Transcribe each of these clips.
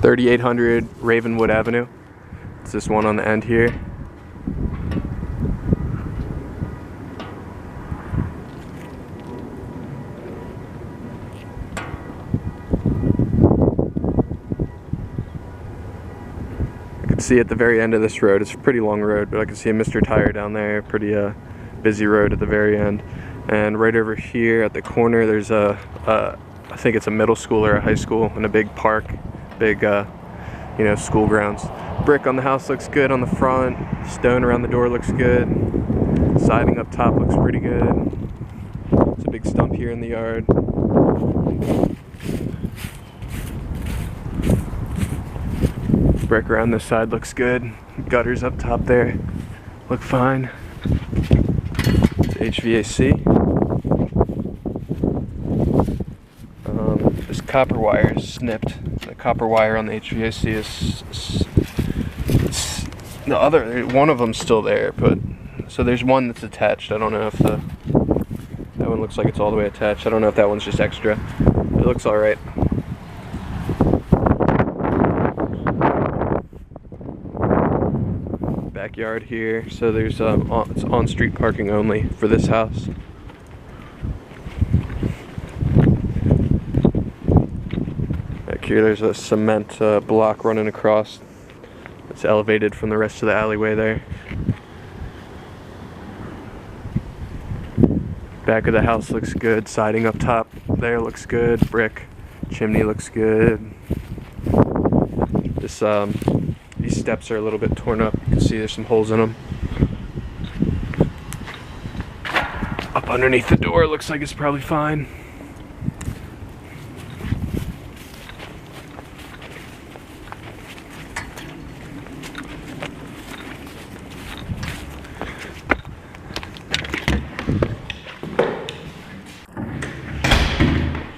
3800 Ravenwood Avenue. It's this one on the end here. I can see at the very end of this road, it's a pretty long road, but I can see a Mr. Tire down there, pretty busy road at the very end. And right over here at the corner, there's I think it's a middle school or a high school, and a big park, big you know, school grounds. Brick on the house looks good on the front. Stone around the door looks good. Siding up top looks pretty good. There's a big stump here in the yard. Brick around this side looks good. Gutters up top there look fine. It's HVAC. This copper wire is snipped. The copper wire on the HVAC is one of them's still there, but so there's one that's attached. I don't know if that one looks like it's all the way attached. I don't know if that one's just extra. It looks all right. Backyard here, so there's it's on-street parking only for this house. Back here there's a cement block running across. It's elevated from the rest of the alleyway there. Back of the house looks good. Siding up top there looks good. Brick. Chimney looks good. This these steps are a little bit torn up. You can see there's some holes in them. Up underneath the door, looks like it's probably fine.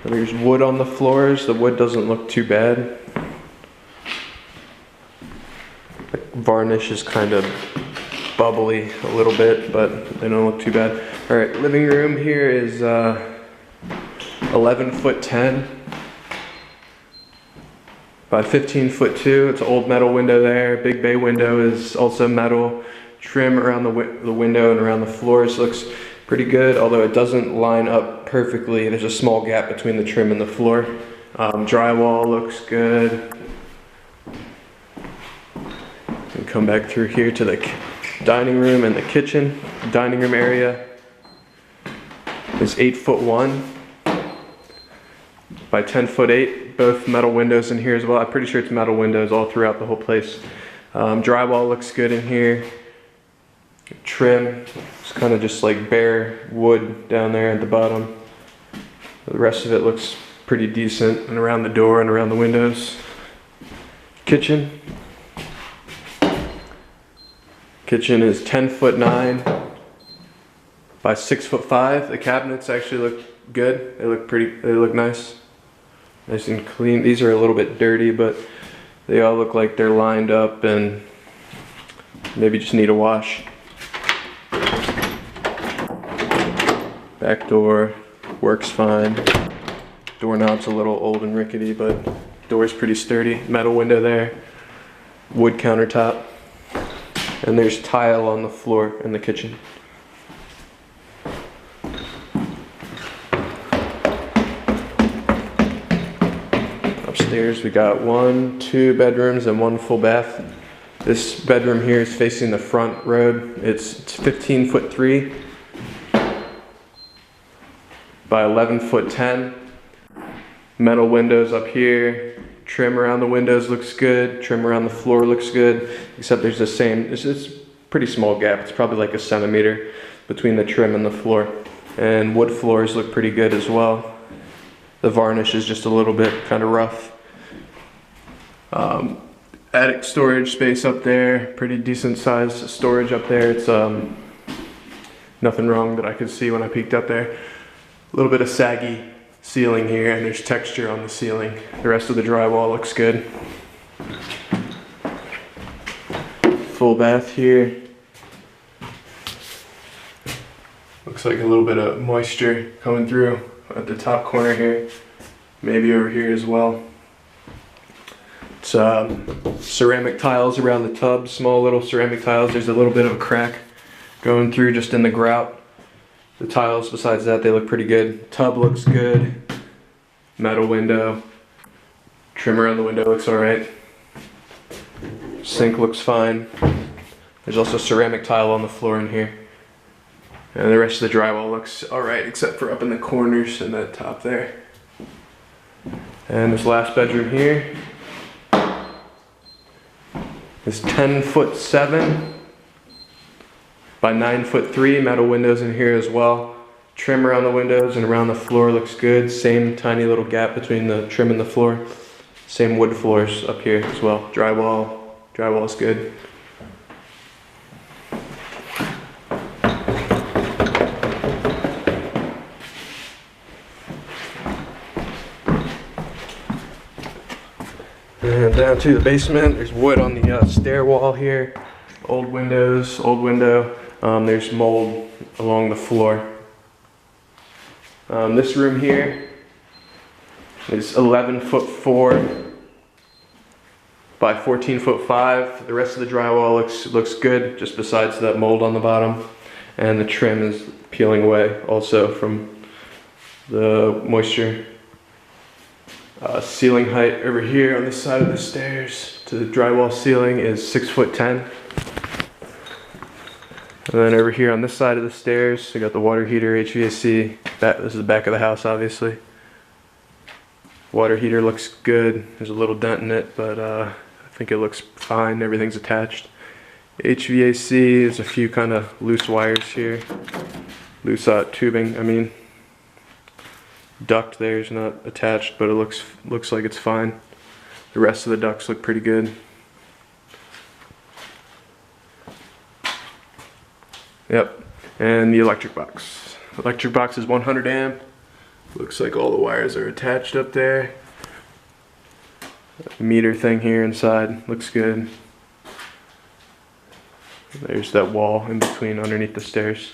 There's wood on the floors. The wood doesn't look too bad. The varnish is kind of bubbly a little bit, but they don't look too bad. All right, living room here is 11'10" by 15'2". It's an old metal window there. Big bay window is also metal. Trim around the window and around the floors looks pretty good, although it doesn't line up perfectly. There's a small gap between the trim and the floor. Drywall looks good. And come back through here to the dining room and the kitchen. The dining room area is 8'1" by 10'8". Both metal windows in here as well. I'm pretty sure it's metal windows all throughout the whole place. Drywall looks good in here. Trim, it's kind of just like bare wood down there at the bottom. The rest of it looks pretty decent, and around the door and around the windows. Kitchen. Kitchen is 10'9" by 6'5". The cabinets actually look good. They look nice. Nice and clean. These are a little bit dirty, but they all look like they're lined up and maybe just need a wash. Back door works fine. Doorknob's a little old and rickety, but door's pretty sturdy. Metal window there. Wood countertop. And there's tile on the floor in the kitchen. Upstairs we got 2 bedrooms and 1 full bath. This bedroom here is facing the front road. It's 15'3" by 11'10". Metal windows up here. Trim around the windows looks good. Trim around the floor looks good. Except there's the same, it's a pretty small gap. It's probably like a centimeter between the trim and the floor. And wood floors look pretty good as well. The varnish is just a little bit kind of rough. Attic storage space up there. Pretty decent sized storage up there. It's nothing wrong that I could see when I peeked up there. A little bit of saggy ceiling here, and there's texture on the ceiling. The rest of the drywall looks good. Full bath here. Looks like a little bit of moisture coming through at the top corner here. Maybe over here as well. It's ceramic tiles around the tub, small little ceramic tiles. There's a little bit of a crack going through just in the grout. The tiles, besides that, they look pretty good. Tub looks good. Metal window. Trim around the window looks alright. Sink looks fine. There's also ceramic tile on the floor in here. And the rest of the drywall looks alright, except for up in the corners and that top there. And this last bedroom here is 10'7" by 9'3", metal windows in here as well. Trim around the windows and around the floor looks good. Same tiny little gap between the trim and the floor. Same wood floors up here as well. Drywall is good. And down to the basement, there's wood on the stair wall here. Old windows, old window. There's mold along the floor. This room here is 11'4" by 14'5". The rest of the drywall looks good, just besides that mold on the bottom. And the trim is peeling away also from the moisture. Ceiling height over here on this side of the stairs to the drywall ceiling is 6'10". And then over here on this side of the stairs, we got the water heater, HVAC. This is the back of the house, obviously. Water heater looks good. There's a little dent in it, but I think it looks fine. Everything's attached. HVAC, there's a few kind of loose wires here. Loose tubing, duct there is not attached, but it looks like it's fine. The rest of the ducts look pretty good. Yep, and the electric box. Electric box is 100 amp. Looks like all the wires are attached up there. Meter thing here inside looks good. There's that wall in between underneath the stairs.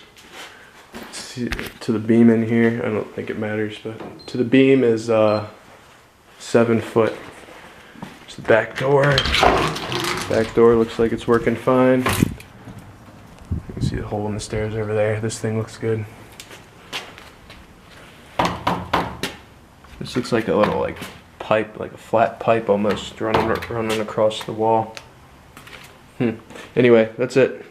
See, to the beam in here, I don't think it matters, but to the beam is 7 foot. There's the back door. Back door looks like it's working fine. You can see the hole in the stairs over there. This thing looks good. This looks like a little pipe, like a flat pipe almost running across the wall. Anyway, that's it.